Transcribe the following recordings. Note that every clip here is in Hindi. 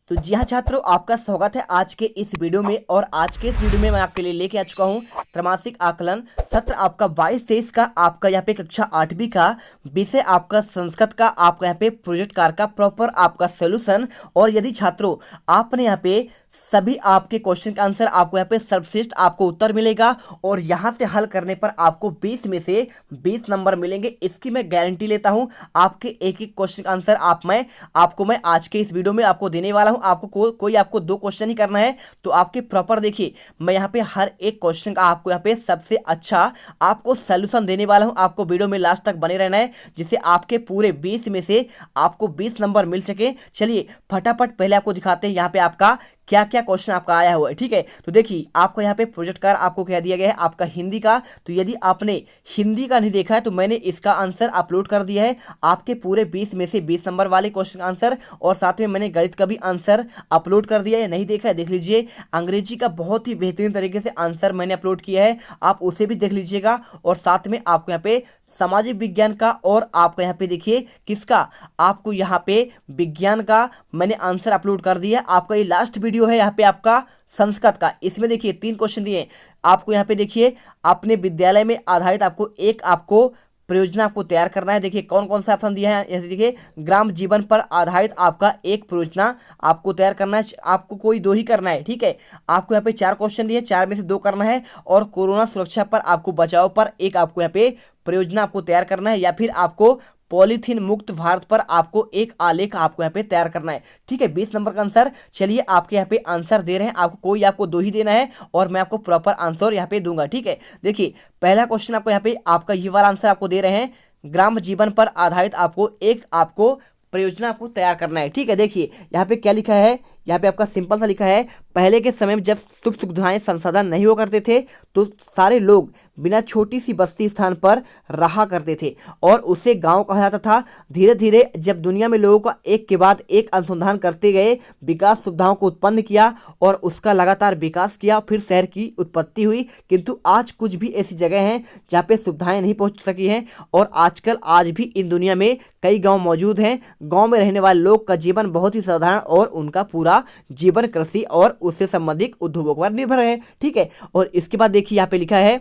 तो जी हाँ छात्रों, आपका स्वागत है आज के इस वीडियो में। और आज के इस वीडियो में मैं आपके लिए लेके आ चुका हूँ त्रैमासिक आकलन सत्र आपका 22-23 का। आपका यहाँ पे कक्षा 8वीं का विषय आपका संस्कृत का आपका यहाँ पे प्रोजेक्ट कार्य का प्रॉपर आपका सोल्यूशन। और यदि छात्रों आपने यहाँ पे सभी आपके क्वेश्चन का आंसर आपको यहाँ पे सर्वश्रेष्ठ आपको उत्तर मिलेगा और यहाँ से हल करने पर आपको 20 में से 20 नंबर मिलेंगे, इसकी मैं गारंटी लेता हूँ। आपके एक एक क्वेश्चन का आंसर मैं आज के इस वीडियो में आपको देने वाला हूं। आपको कोई आपको 2 क्वेश्चन ही करना है, तो आपके प्रॉपर देखिए मैं यहाँ पे हर एक क्वेश्चन का आपको यहाँ पे सबसे अच्छा आपको सॉल्यूशन देने वाला हूं। आपको वीडियो में लास्ट तक बने रहना है, जिससे आपके पूरे 20 में से आपको 20 नंबर मिल सके। चलिए फटाफट पहले आपको दिखाते हैं यहाँ पे आपका क्या क्या क्वेश्चन आपका आया हुआ है। ठीक है, तो देखिए आपको यहाँ पे प्रोजेक्ट कार्य आपको कह दिया गया है आपका हिंदी का। तो यदि आपने हिंदी का नहीं देखा है तो मैंने इसका आंसर अपलोड कर दिया है, आपके पूरे 20 में से 20 नंबर वाले क्वेश्चन का आंसर। और साथ में मैंने गणित का भी आंसर अपलोड कर दिया है, नहीं देखा है देख लीजिए। अंग्रेजी का बहुत ही बेहतरीन तरीके से आंसर मैंने अपलोड किया है, आप उसे भी देख लीजिएगा। और साथ में आपको यहाँ पे सामाजिक विज्ञान का और आपको यहाँ पे देखिए किसका, आपको यहाँ पे विज्ञान का मैंने आंसर अपलोड कर दिया है। आपका ये लास्ट वीडियो है यहाँ पे आपका संस्कृत का। इसमें देखिए 3 क्वेश्चन दिए आपको। यहाँ पे देखिए अपने विद्यालय में आधारित आपको परियोजना आपको तैयार करना है। देखिए कौन कौन सा ऑप्शन दिया है, जैसे देखिए ग्राम जीवन पर आधारित आपका एक परियोजना आपको तैयार करना है। आपको कोई 2 ही करना है, ठीक है। आपको यहाँ पे 4 क्वेश्चन दिए, 4 में से 2 करना है। और कोरोना सुरक्षा पर आपको बचाव पर एक आपको यहाँ पे परियोजना आपको तैयार करना है, या फिर आपको पॉलीथीन मुक्त भारत पर आपको एक आलेख आपको यहाँ पे तैयार करना है। ठीक है, 20 नंबर का आंसर। चलिए आपके यहाँ पे आंसर दे रहे हैं, आपको 2 ही देना है और मैं आपको प्रॉपर आंसर यहाँ पे दूंगा। ठीक है, देखिए पहला क्वेश्चन आपको यहाँ पे आपका ये वाला आंसर आपको दे रहे हैं, ग्राम जीवन पर आधारित आपको परियोजना आपको तैयार करना है। ठीक है, देखिए यहाँ पे क्या लिखा है, यहाँ पे आपका सिंपल सा लिखा है, पहले के समय में जब सुख सुविधाएं संसाधन नहीं हुआ करते थे तो सारे लोग बिना छोटी सी बस्ती स्थान पर रहा करते थे और उसे गांव कहा जाता था। धीरे धीरे जब दुनिया में लोगों का एक के बाद एक अनुसंधान करते गए, विकास सुविधाओं को उत्पन्न किया और उसका लगातार विकास किया, फिर शहर की उत्पत्ति हुई। किंतु आज कुछ भी ऐसी जगह हैं जहाँ पे सुविधाएं नहीं पहुँच सकी हैं और आजकल आज भी इन दुनिया में कई गाँव मौजूद हैं। गाँव में रहने वाले लोग का जीवन बहुत ही साधारण और उनका पूरा जीवन कृषि और उससे संबंधित उद्योगों पर निर्भर है। ठीक है, और इसके बाद देखिए यहाँ पे लिखा है,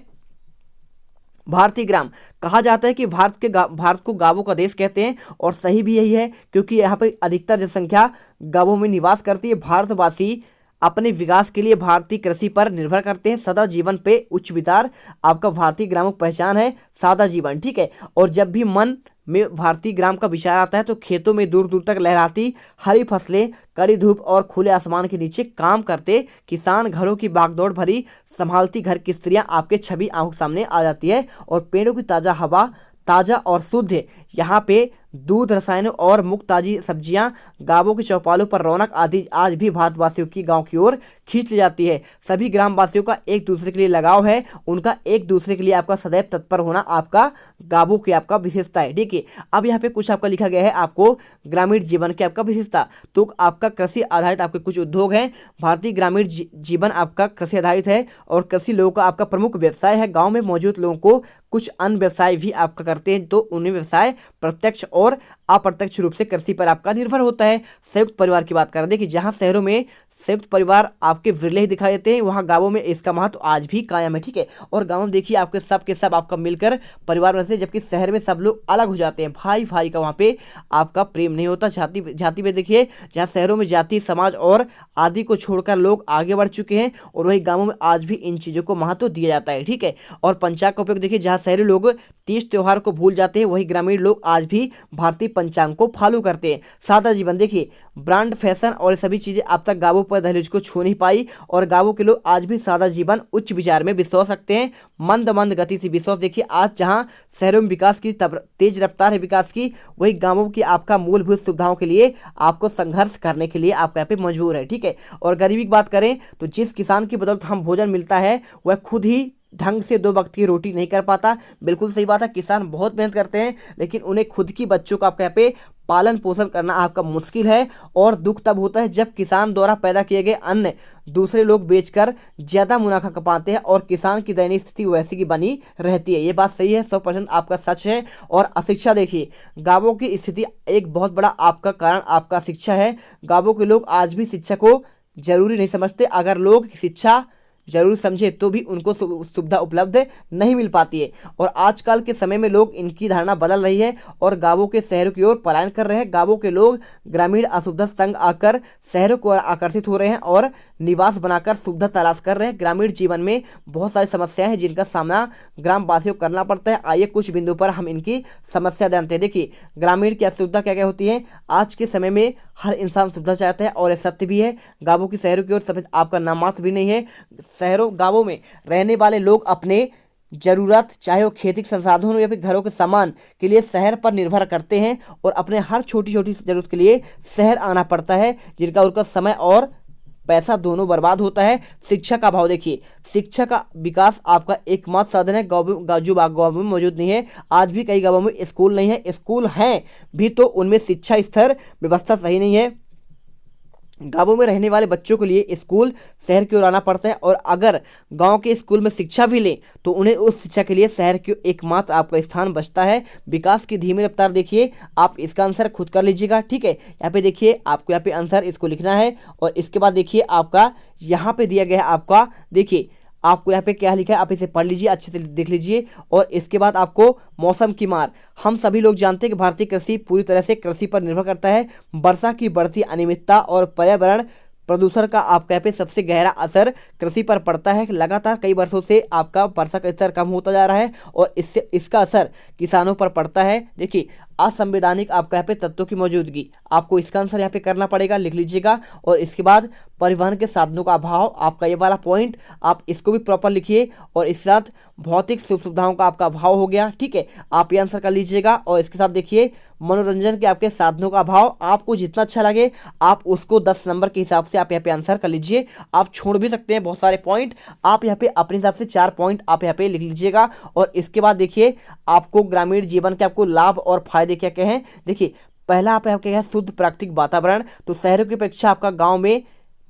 भारतीय ग्राम कहा जाता है कि भारत को गांवों का देश कहते हैं और सही भी यही है, क्योंकि यहाँ पे अधिकतर जनसंख्या गांवों में निवास करती है। भारतवासी अपने विकास के लिए भारतीय कृषि पर निर्भर करते हैं। सदा जीवन पे उच्च विचार आपका भारतीय ग्रामों की पहचान है, सादा जीवन। ठीक है, और जब भी मन में भारतीय ग्राम का विचार आता है तो खेतों में दूर दूर तक लहराती हरी फसलें, कड़ी धूप और खुले आसमान के नीचे काम करते किसान, घरों की भागदौड़ भरी संभालती घर की स्त्रियां आपके छवि आंखों सामने आ जाती है। और पेड़ों की ताज़ा हवा, ताज़ा और शुद्ध यहाँ पे दूध, रसायनों और मुक्त ताज़ी सब्जियां, गांवों के चौपालों पर रौनक आदि आज भी भारतवासियों की गांव की ओर खींच ली जाती है। सभी ग्रामवासियों का एक दूसरे के लिए लगाव है, उनका एक दूसरे के लिए आपका सदैव तत्पर होना आपका गांवों की आपका विशेषता है। ठीक है, अब यहाँ पे कुछ आपका लिखा गया है आपको ग्रामीण जीवन की आपका विशेषता। तो आपका कृषि आधारित आपके कुछ उद्योग हैं। भारतीय ग्रामीण जीवन आपका कृषि आधारित है और कृषि लोगों का आपका प्रमुख व्यवसाय है। गाँव में मौजूद लोगों को कुछ अन्य व्यवसाय भी आपका करते हैं, तो उन्हें व्यवसाय प्रत्यक्ष और अप्रत्यक्ष रूप से कृषि पर आपका निर्भर होता है। संयुक्त परिवार की बात करें, देखिए जहां शहरों में संयुक्त परिवार आपके विरले ही दिखाई देते हैं, वहां गांवों में इसका महत्व आज भी कायम है। ठीक है, और गांव में देखिए आपके सब के सब आपका मिलकर परिवार में से, जबकि शहर में सब लोग अलग हो जाते हैं, भाई भाई का वहाँ पे आपका प्रेम नहीं होता। जाति में देखिए जहाँ शहरों में जाति, समाज और आदि को छोड़कर लोग आगे बढ़ चुके हैं और वही गाँवों में आज भी इन चीज़ों को महत्व दिया जाता है। ठीक है, और पंचांग का उपयोग देखिए, जहाँ शहरी लोग तीज त्योहार को भूल जाते हैं, वही ग्रामीण लोग आज भी भारतीय पंचांग को फॉलो करते हैं। सादा जीवन देखिए, ब्रांड, फैशन और सभी चीजें अब तक गांवों पर दहलीज को छू नहीं पाई और गांवों के लोग आज भी सादा जीवन, उच्च विचार में विश्वास रखते हैं। मंद मंद गति से विश्वास देखिए, आज जहां शहरों में विकास की तेज रफ्तार है विकास की, वही गांवों की आपका मूलभूत सुविधाओं के लिए आपको संघर्ष करने के लिए आपका यहाँ पे मजबूर है। ठीक है, और गरीबी की बात करें तो जिस किसान की बदौलत हम भोजन मिलता है वह खुद ही ढंग से 2 वक्त की रोटी नहीं कर पाता। बिल्कुल सही बात है, किसान बहुत मेहनत करते हैं लेकिन उन्हें खुद की बच्चों का आपके यहाँ पे पालन पोषण करना आपका मुश्किल है। और दुख तब होता है जब किसान द्वारा पैदा किए गए अन्न दूसरे लोग बेचकर ज़्यादा मुनाफा कमाते हैं और किसान की दयनीय स्थिति वैसी की बनी रहती है। ये बात सही है, 100% आपका सच है। और अशिक्षा देखिए, गांवों की स्थिति एक बहुत बड़ा आपका कारण आपका शिक्षा है। गांवों के लोग आज भी शिक्षा को जरूरी नहीं समझते। अगर लोग शिक्षा जरूर समझे तो भी उनको सुविधा उपलब्ध नहीं मिल पाती है। और आजकल के समय में लोग इनकी धारणा बदल रही है और गांवों के शहरों की ओर पलायन कर रहे हैं। गांवों के लोग ग्रामीण असुविधा संग आकर शहरों को आकर्षित हो रहे हैं और निवास बनाकर सुविधा तलाश कर रहे हैं। ग्रामीण जीवन में बहुत सारी समस्याएं हैं जिनका सामना ग्रामवासियों को करना पड़ता है। आइए कुछ बिंदु पर हम इनकी समस्या जानते हैं। देखिए, ग्रामीण की असुविधा क्या क्या होती है। आज के समय में हर इंसान सुविधा चाहता है और यह सत्य भी है। गांवों की शहरों की ओर सफेद आपका नाम मात्र भी नहीं है। शहरों गांवों में रहने वाले लोग अपने जरूरत, चाहे वो खेती के संसाधन हो या फिर घरों के सामान के लिए शहर पर निर्भर करते हैं और अपने हर छोटी छोटी जरूरत के लिए शहर आना पड़ता है, जिनका उनका समय और पैसा दोनों बर्बाद होता है। शिक्षा का अभाव देखिए, शिक्षा का विकास आपका एकमात्र साधन है जो गाँव में मौजूद नहीं है। आज भी कई गाँवों में स्कूल नहीं है, स्कूल हैं भी तो उनमें शिक्षा स्तर व्यवस्था सही नहीं है। गांवों में रहने वाले बच्चों के लिए स्कूल शहर की ओर आना पड़ता है और अगर गांव के स्कूल में शिक्षा भी लें तो उन्हें उस शिक्षा के लिए शहर की एकमात्र आपका स्थान बचता है। विकास की धीमी रफ्तार देखिए, आप इसका आंसर खुद कर लीजिएगा, ठीक है। यहाँ पे देखिए, आपको यहाँ पे आंसर इसको लिखना है और इसके बाद देखिए आपका यहाँ पे दिया गया है आपका, देखिए आपको यहाँ पे क्या लिखा है, आप इसे पढ़ लीजिए, अच्छे से देख लीजिए। और इसके बाद आपको मौसम की मार, हम सभी लोग जानते हैं कि भारतीय कृषि पूरी तरह से कृषि पर निर्भर करता है। वर्षा की बढ़ती अनियमितता और पर्यावरण प्रदूषण का आपका यहाँ पे सबसे गहरा असर कृषि पर पड़ता है। लगातार कई वर्षों से आपका वर्षा का स्तर कम होता जा रहा है और इससे इसका असर किसानों पर पड़ता है। देखिए, असंवैधानिक आपका यहाँ पे तत्वों की मौजूदगी, आपको इसका आंसर यहाँ पे करना पड़ेगा, लिख लीजिएगा। और इसके बाद परिवहन के साधनों का अभाव, आपका ये वाला पॉइंट आप इसको भी प्रॉपर लिखिए। और इसके साथ भौतिक सुख सुविधाओं का आपका अभाव हो गया, ठीक है, आप ये आंसर कर लीजिएगा। और इसके साथ देखिए, मनोरंजन के आपके साधनों का अभाव, आपको जितना अच्छा लगे आप उसको 10 नंबर के हिसाब से आप यहाँ पे आंसर कर लीजिए। आप छोड़ भी सकते हैं बहुत सारे पॉइंट, आप यहाँ पे अपने हिसाब से 4 पॉइंट आप यहाँ पे लिख लीजिएगा। और इसके बाद देखिए, आपको ग्रामीण जीवन के आपको लाभ और फायदे क्या क्या हैं। देखिए, पहला आप यहाँ क्या है, शुद्ध प्राकृतिक वातावरण। तो शहरों की अपेक्षा आपका गांव में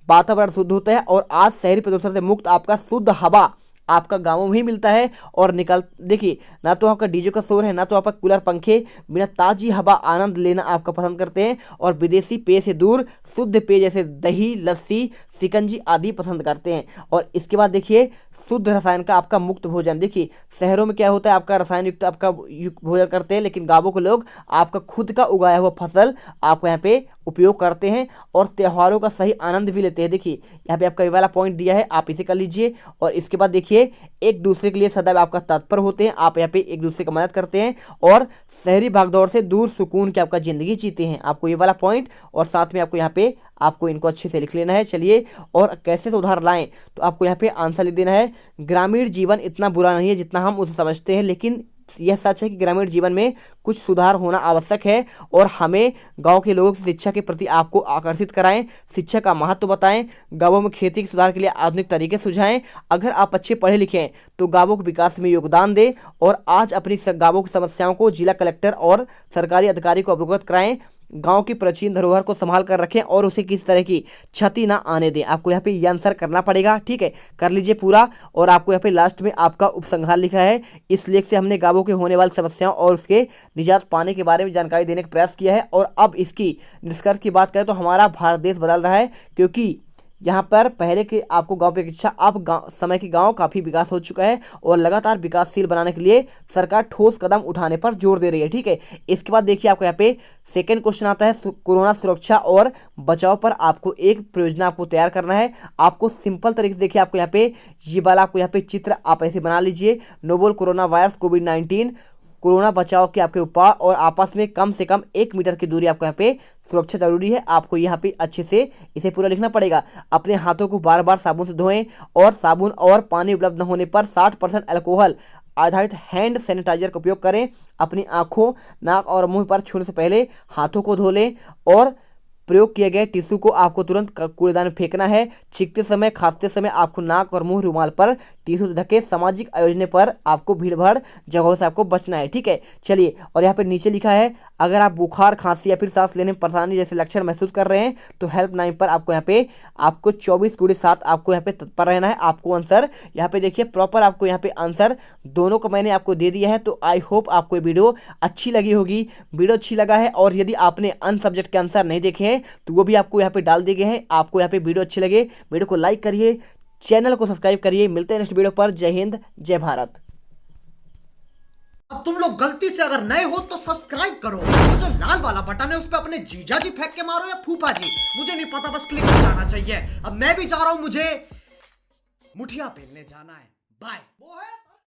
वातावरण शुद्ध होता है और आज शहरी प्रदूषण से मुक्त आपका शुद्ध हवा आपका गांवों में ही मिलता है। और देखिए, ना तो आपका डीजे का शोर है, ना तो आपका कूलर पंखे, बिना ताजी हवा आनंद लेना आपका पसंद करते हैं। और विदेशी पेय से दूर शुद्ध पेय जैसे दही, लस्सी, शिकंजी आदि पसंद करते हैं। और इसके बाद देखिए, शुद्ध रसायन का आपका मुक्त भोजन। देखिए, शहरों में क्या होता है, आपका रसायन युक्त आपका भोजन करते हैं, लेकिन गांवों के लोग आपका खुद का उगाया हुआ फसल आपको यहाँ पे उपयोग करते हैं और त्योहारों का सही आनंद भी लेते हैं। देखिए, यहाँ पे आपका ये वाला पॉइंट दिया है, आप इसे कर लीजिए। और इसके बाद देखिए, एक दूसरे के लिए सदैव आपका तत्पर होते हैं, आप यहाँ पे एक दूसरे की मदद करते हैं और शहरी भागदौड़ से दूर सुकून की आपका जिंदगी जीते हैं। आपको ये वाला पॉइंट और साथ में आपको यहाँ पे आपको इनको अच्छे से लिख लेना है। चलिए, और कैसे सुधार लाएं, तो आपको यहाँ पे आंसर लिख देना है। ग्रामीण जीवन इतना बुरा नहीं है जितना हम उसे समझते हैं, लेकिन यह सच है कि ग्रामीण जीवन में कुछ सुधार होना आवश्यक है और हमें गांव के लोगों की शिक्षा के प्रति आपको आकर्षित कराएं, शिक्षा का महत्व बताएं, गांवों में खेती के सुधार के लिए आधुनिक तरीके सुझाएं। अगर आप अच्छे पढ़े लिखे हैं तो गांवों के विकास में योगदान दें और आज अपनी गांवों की समस्याओं को जिला कलेक्टर और सरकारी अधिकारी को अवगत कराएं। गांव की प्राचीन धरोहर को संभाल कर रखें और उसे किसी तरह की क्षति ना आने दें। आपको यहाँ पे ये आंसर करना पड़ेगा, ठीक है, कर लीजिए पूरा। और आपको यहाँ पे लास्ट में आपका उपसंहार लिखा है। इस लेख से हमने गांवों के होने वाली समस्याओं और उसके निजात पाने के बारे में जानकारी देने का प्रयास किया है। और अब इसकी निष्कर्ष की बात करें तो हमारा भारत देश बदल रहा है, क्योंकि यहाँ पर पहले के आपको गांव की अपेक्षा अब समय के गांव काफ़ी विकास हो चुका है और लगातार विकासशील बनाने के लिए सरकार ठोस कदम उठाने पर जोर दे रही है, ठीक है। इसके बाद देखिए, आपको यहाँ पे सेकंड क्वेश्चन आता है, कोरोना सुरक्षा और बचाव पर आपको एक परियोजना आपको तैयार करना है। आपको सिंपल तरीके से देखिए, आपको यहाँ पे ये वाला आपको यहाँ पे चित्र आप ऐसे बना लीजिए। नोवेल कोरोना वायरस कोविड-19 कोरोना बचाव के आपके उपाय और आपस में कम से कम 1 मीटर की दूरी आपको यहाँ पे सुरक्षा जरूरी है। आपको यहाँ पे अच्छे से इसे पूरा लिखना पड़ेगा। अपने हाथों को बार बार साबुन से धोएं और साबुन और पानी उपलब्ध न होने पर 60% अल्कोहल आधारित हैंड सैनिटाइजर का उपयोग करें। अपनी आँखों, नाक और मुंह पर छूने से पहले हाथों को धो लें और प्रयोग किए गए टिश्यू को आपको तुरंत कूड़ेदान में फेंकना है। छींकते समय, खांसते समय आपको नाक और मुंह रुमाल पर टिश्यू से ढके। सामाजिक आयोजन पर आपको भीड़-भाड़ जगहों से आपको बचना है। ठीक है, चलिए। और यहाँ पे नीचे लिखा है, अगर आप बुखार, खांसी या फिर सांस लेने में परेशानी जैसे लक्षण महसूस कर रहे हैं तो हेल्पलाइन पर आपको यहाँ पे आपको 24/7 आपको यहाँ पे तत्पर रहना है। आपको आंसर यहाँ पे देखिए प्रॉपर आपको यहाँ पे आंसर दोनों को मैंने आपको दे दिया है। तो आई होप आपको ये वीडियो अच्छी लगी होगी। वीडियो अच्छी लगा है और यदि आपने अन्य सब्जेक्ट के आंसर नहीं देखे हैं तो वो भी आपको यहाँ पे डाल दिए गए हैं। आपको यहाँ पे वीडियो अच्छी लगे, वीडियो को लाइक करिए, चैनल को सब्सक्राइब करिए। मिलते हैं नेक्स्ट वीडियो पर। जय हिंद, जय भारत। अब तुम लोग गलती से अगर नए हो तो सब्सक्राइब करो। वो जो लाल वाला बटन है उस पर अपने जीजा जी फेंक के मारो या फूफा जी, मुझे नहीं पता, बस क्लिक कर जाना चाहिए। अब मैं भी जा रहा हूं, मुझे मुठिया पेलने जाना है। बाय। वो है